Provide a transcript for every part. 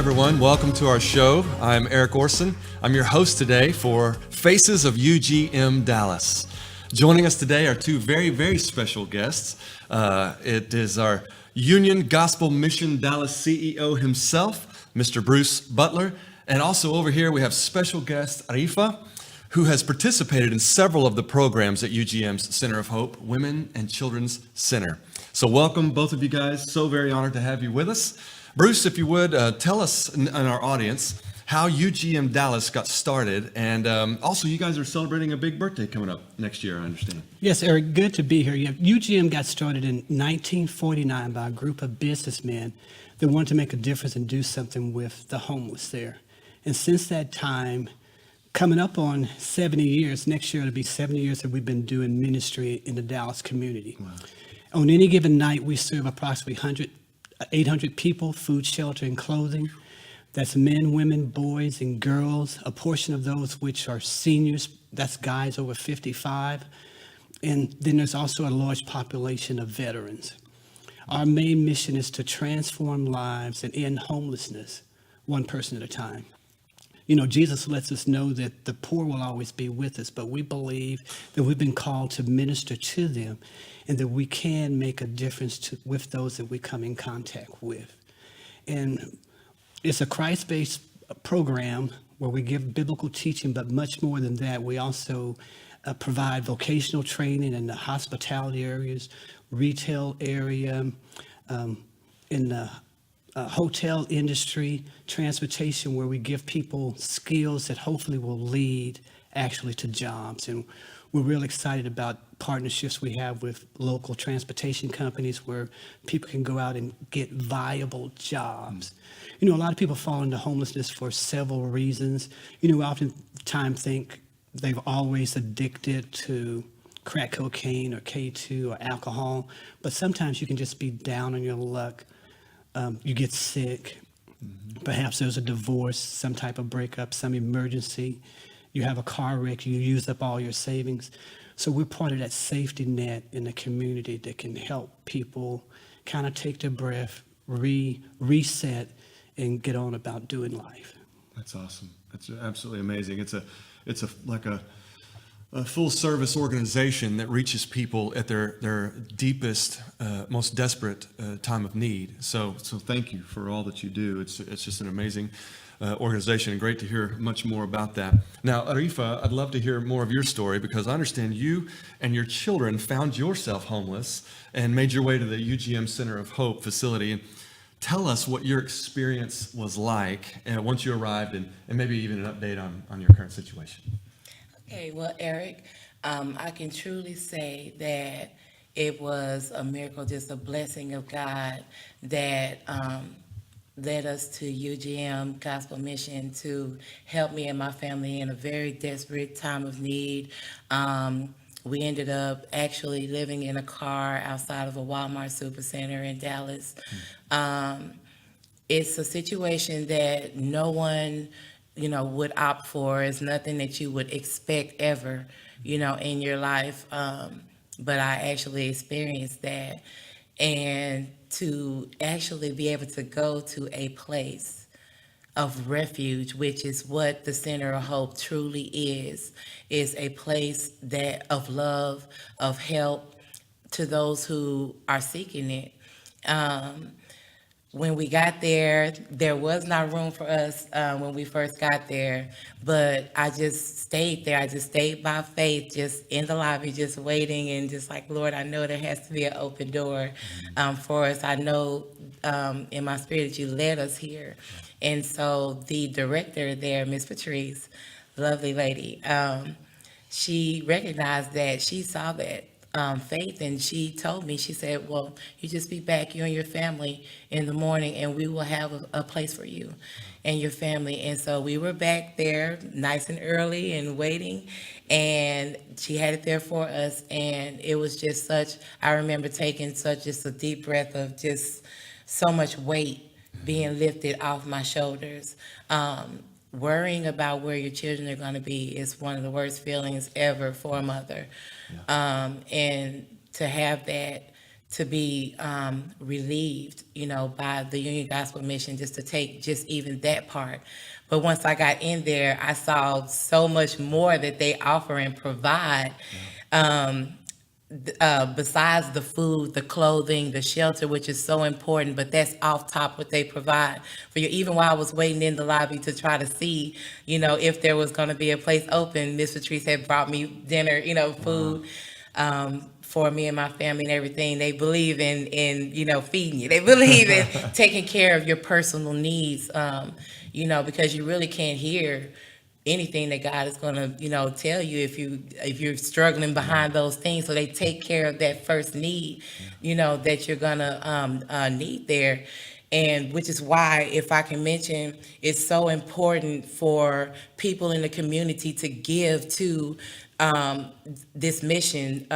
everyone. Welcome to our show. I'm Eric Orson. I'm your host today for Faces of UGM Dallas. Joining us today are two very, very special guests. It is our Union Gospel Mission Dallas CEO himself, Mr. Bruce Butler. And also over here, we have special guest Arifah, who has participated in several of the programs at UGM's Center of Hope, Women and Children's Center. So welcome, both of you guys. So very honored to have you with us. Bruce, if you would, tell us and our audience how UGM Dallas got started. And also, you guys are celebrating a big birthday coming up next year, I understand. Yes, Eric, good to be here. Yeah, UGM got started in 1949 by a group of businessmen that wanted to make a difference and do something with the homeless there. And since that time, coming up on 70 years, next year it'll be 70 years that we've been doing ministry in the Dallas community. Wow. On any given night, we serve approximately 800 people, food, shelter, and clothing. That's men, women, boys, and girls. A portion of those which are seniors, that's guys over 55. And then there's also a large population of veterans. Our main mission is to transform lives and end homelessness, one person at a time. You know, Jesus lets us know that the poor will always be with us, but we believe that we've been called to minister to them and that we can make a difference with those that we come in contact with. And it's a Christ-based program where we give biblical teaching, but much more than that, we also provide vocational training in the hospitality areas, retail area, in the hotel industry, transportation, where we give people skills that hopefully will lead actually to jobs. And we're really excited about partnerships we have with local transportation companies where people can go out and get viable jobs. You know, a lot of people fall into homelessness for several reasons. You know, we oftentimes think they've always addicted to crack cocaine or K2 or alcohol, but sometimes you can just be down on your luck. You get sick, perhaps there's a divorce, some type of breakup, some emergency, you have a car wreck, you use up all your savings. So we're part of that safety net in the community that can help people kind of take their breath, reset, and get on about doing life. That's awesome. That's absolutely amazing. It's like a full service organization that reaches people at their deepest, most desperate time of need. So thank you for all that you do. It's just an amazing organization, and great to hear much more about that. Now, Arifah, I'd love to hear more of your story, because I understand you and your children found yourself homeless and made your way to the UGM Center of Hope facility. Tell us what your experience was like once you arrived, and maybe even an update on your current situation. Okay, well, Eric, I can truly say that it was a miracle, just a blessing of God that led us to UGM Gospel Mission to help me and my family in a very desperate time of need. We ended up actually living in a car outside of a Walmart Supercenter in Dallas. It's a situation that no one would opt for. It's nothing that you would expect ever, in your life. But I actually experienced that. And to actually be able to go to a place of refuge, which is what the Center of Hope truly is a place of love, of help to those who are seeking it. When we got there, there was not room for us when we first got there, but I just stayed there. I just stayed by faith, just in the lobby, just waiting, and just like, Lord, I know there has to be an open door for us. I know in my spirit that you led us here. And so the director there, Miss Patrice, lovely lady, she recognized that, she saw that faith, and she told me, she said, well, you just be back, you and your family, in the morning, and we will have a place for you and your family. And so we were back there nice and early and waiting, and she had it there for us. And it was just I remember taking just a deep breath of just so much weight being lifted off my shoulders. Worrying about where your children are going to be is one of the worst feelings ever for a mother. And to have that to be relieved, by the Union Gospel Mission, just to take just even that part. But once I got in there, I saw so much more that they offer and provide. Besides the food, the clothing, the shelter, which is so important, but that's off top what they provide for you. Even while I was waiting in the lobby to try to see, if there was going to be a place open, Miss Patrice had brought me dinner, food. For me and my family and everything. They believe in feeding you. They believe in taking care of your personal needs, because you really can't hear anything that God is going to, tell you if you're struggling behind those things. So they take care of that first need, that you're going to need there. And which is why, if I can mention, it's so important for people in the community to give to this mission,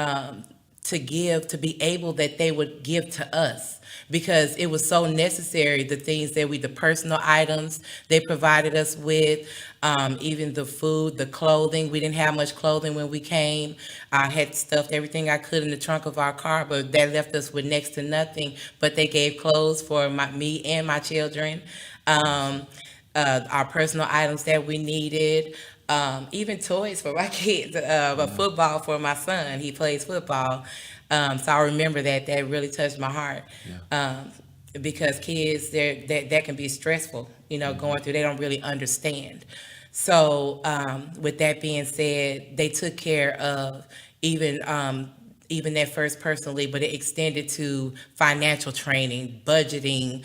to give, to be able that they would give to us, because it was so necessary. The things that the personal items they provided us with, even the food, the clothing. We didn't have much clothing when we came. I had stuffed everything I could in the trunk of our car, but that left us with next to nothing. But they gave clothes for me and my children, our personal items that we needed. Even toys for my kids, a football for my son. He plays football. So I remember that really touched my heart. Because kids, that can be stressful, going through, they don't really understand. So with that being said, they took care of even that first personally, but it extended to financial training, budgeting,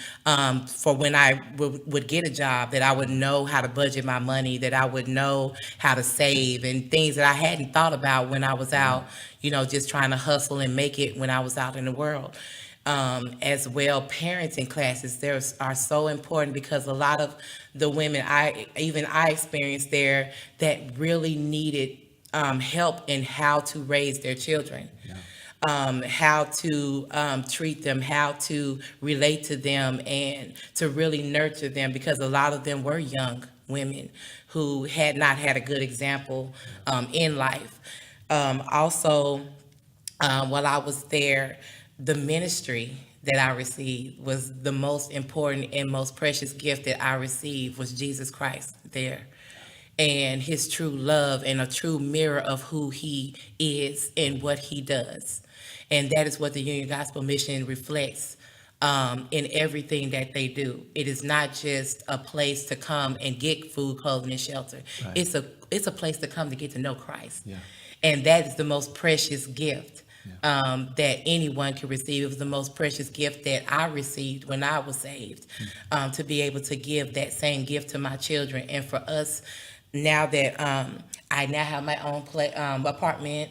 for when I would get a job, that I would know how to budget my money, that I would know how to save, and things that I hadn't thought about when I was out, just trying to hustle and make it when I was out in the world. As well, parenting classes are so important, because a lot of the women I experienced there that really needed help in how to raise their children, how to treat them, how to relate to them, and to really nurture them, because a lot of them were young women who had not had a good example in life. Also, while I was there, the ministry that I received was the most important and most precious gift that I received, was Jesus Christ there, and his true love, and a true mirror of who he is and what he does. And that is what the Union Gospel Mission reflects in everything that they do. It is not just a place to come and get food, clothing, and shelter. Right. It's a place to come to get to know Christ. Yeah. And that is the most precious gift that anyone can receive. It was the most precious gift that I received when I was saved, to be able to give that same gift to my children. And for us, now that I now have my own apartment,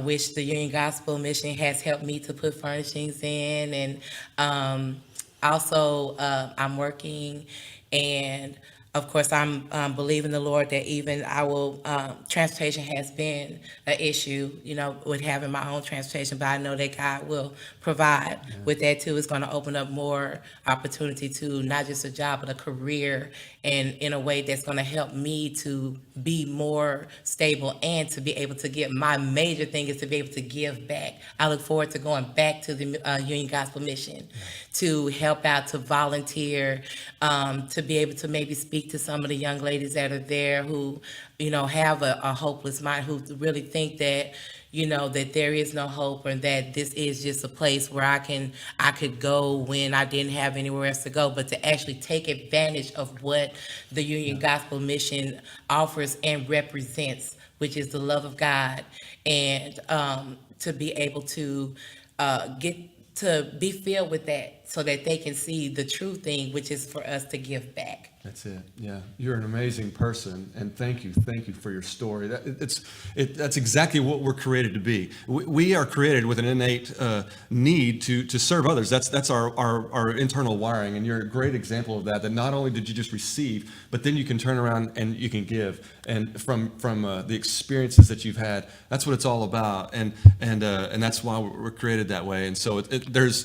which the Union Gospel Mission has helped me to put furnishings in, and also I'm working, and of course I'm believing the Lord that even transportation has been an issue, with having my own transportation, but I know that God will provide with that too. It's going to open up more opportunity to not just a job, but a career, and in a way that's going to help me to be more stable, and to be able to give. My major thing is to be able to give back. I look forward to going back to the Union Gospel Mission to help out, to volunteer, to be able to maybe speak to some of the young ladies that are there who, have a hopeless mind, who really think that, that there is no hope, or that this is just a place where I could go when I didn't have anywhere else to go, but to actually take advantage of what the Union Gospel Mission offers and represents, which is the love of God, and to be able to get to be filled with that, so that they can see the true thing, which is for us to give back. That's it. Yeah, you're an amazing person, and thank you for your story. That's exactly what we're created to be. We are created with an innate need to serve others. That's our internal wiring, and you're a great example of that. That not only did you just receive, but then you can turn around and you can give. And from the experiences that you've had, that's what it's all about. And that's why we're created that way. And so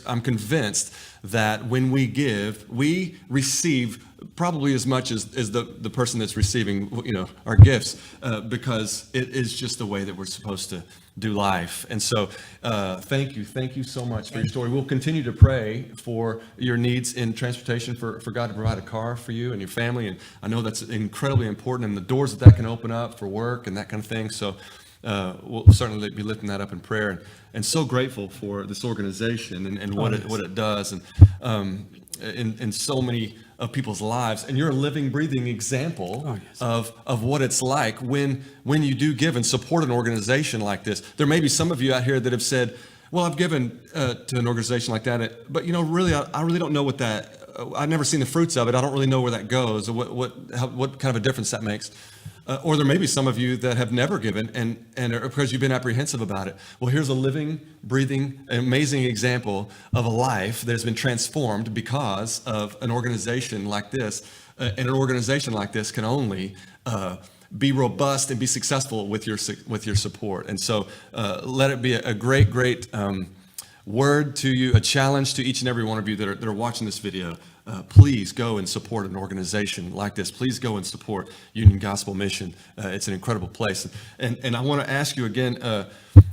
I'm convinced that when we give, we receive probably as much as the person that's receiving, our gifts, because it is just the way that we're supposed to do life. And so thank you so much for your story. We'll continue to pray for your needs in transportation, for God to provide a car for you and your family. And I know that's incredibly important, and the doors that can open up for work and that kind of thing. So we'll certainly be lifting that up in prayer, and so grateful for this organization and what it does, and in so many of people's lives. And you're a living, breathing example of what it's like when you do give and support an organization like this. There may be some of you out here that have said, well, I've given to an organization like that, but really, I really don't know what that. I've never seen the fruits of it. I don't really know where that goes, or what kind of a difference that makes. Or there may be some of you that have never given, and because you've been apprehensive about it. Well, here's a living, breathing, amazing example of a life that has been transformed because of an organization like this. And an organization like this can only be robust and be successful with your support. And so let it be a great word to you, a challenge to each and every one of you that are watching this video. Please go and support an organization like this. Please go and support Union Gospel Mission. It's an incredible place. And I want to ask you again,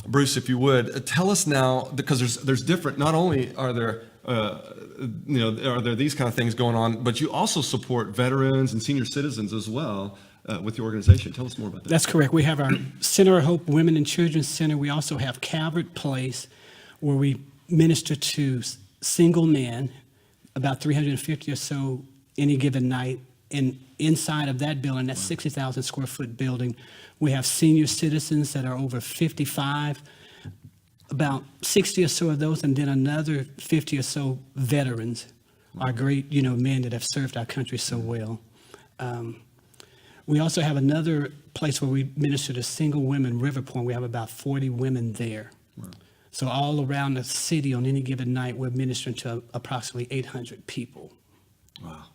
Bruce, if you would, tell us now, because there's different, not only are there are there these kind of things going on, but you also support veterans and senior citizens as well with your organization. Tell us more about that. That's correct. We have our Center of Hope Women and Children's Center. We also have Calvert Place, where we minister to single men, about 350 or so any given night. And inside of that building, that 60,000 square foot building, we have senior citizens that are over 55, about 60 or so of those, and then another 50 or so veterans, our great, men that have served our country so well. We also have another place where we minister to single women, River Point. We have about 40 women there. Wow. So all around the city on any given night, we're ministering to approximately 800 people. Wow.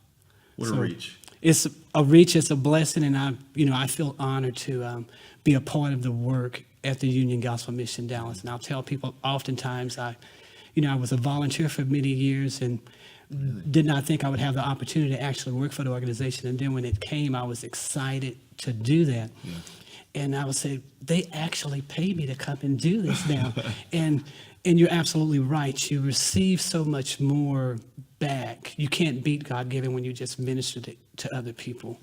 What a reach. It's a reach, it's a blessing, and I feel honored to be a part of the work at the Union Gospel Mission Dallas. And I'll tell people oftentimes I was a volunteer for many years and did not think I would have the opportunity to actually work for the organization. And then when it came, I was excited to do that. Yeah. And I would say, they actually pay me to come and do this now. and you're absolutely right. You receive so much more back. You can't beat God-given when you just minister to other people.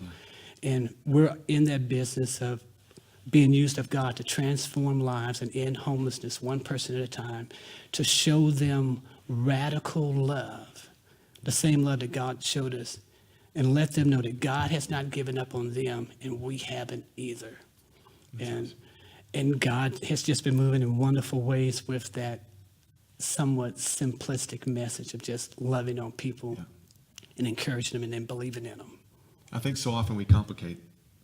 And we're in that business of being used of God to transform lives and end homelessness one person at a time, to show them radical love, the same love that God showed us, and let them know that God has not given up on them and we haven't either. And God has just been moving in wonderful ways with that somewhat simplistic message of just loving on people and encouraging them and then believing in them. I think so often we complicate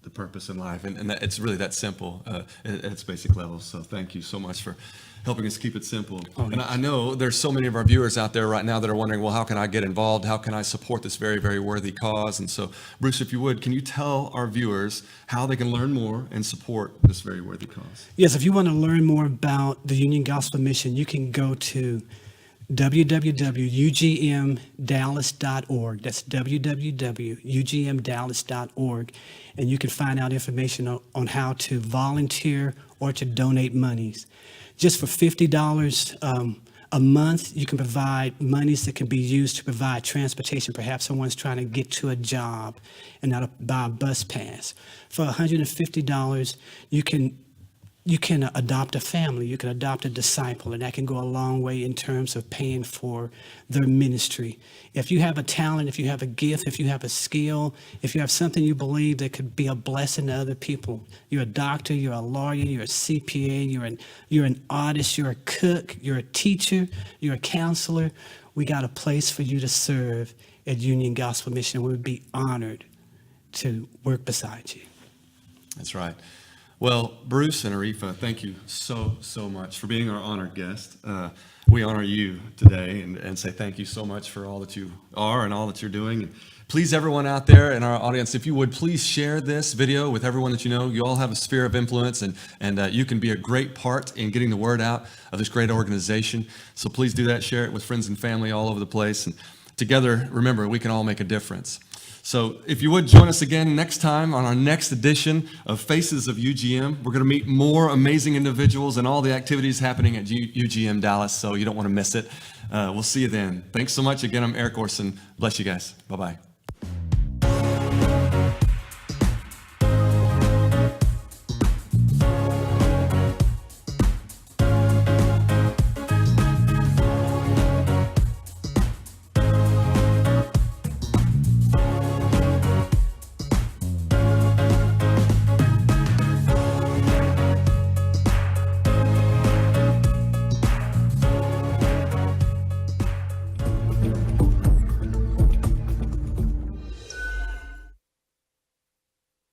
the purpose in life, and that it's really that simple at its basic level. So thank you so much for helping us keep it simple. And I know there's so many of our viewers out there right now that are wondering, well, how can I get involved? How can I support this very, very worthy cause? And so, Bruce, if you would, can you tell our viewers how they can learn more and support this very worthy cause? Yes, if you want to learn more about the Union Gospel Mission, you can go to www.ugmdallas.org. That's www.ugmdallas.org. And you can find out information on how to volunteer or to donate monies. Just for $50 a month, you can provide monies that can be used to provide transportation. Perhaps someone's trying to get to a job and not buy a bus pass. For $150, you can adopt a family, you can adopt a disciple, and that can go a long way in terms of paying for their ministry. If you have a talent, if you have a gift, if you have a skill, if you have something you believe that could be a blessing to other people, you're a doctor, you're a lawyer, you're a CPA, you're an artist, you're a cook, you're a teacher, you're a counselor, we got a place for you to serve at Union Gospel Mission. We would be honored to work beside you. That's right. Well, Bruce and Arifah, thank you so much for being our honored guest. we honor you today and say thank you so much for all that you are and all that you're doing. And please, everyone out there in our audience, if you would please share this video with everyone that you know. You all have a sphere of influence, and you can be a great part in getting the word out of this great organization. So please do that. Share it with friends and family all over the place. And together, remember, we can all make a difference. So if you would join us again next time on our next edition of Faces of UGM. We're going to meet more amazing individuals and all the activities happening at UGM Dallas, so you don't want to miss it. We'll see you then. Thanks so much. Again, I'm Eric Orson. Bless you guys. Bye-bye.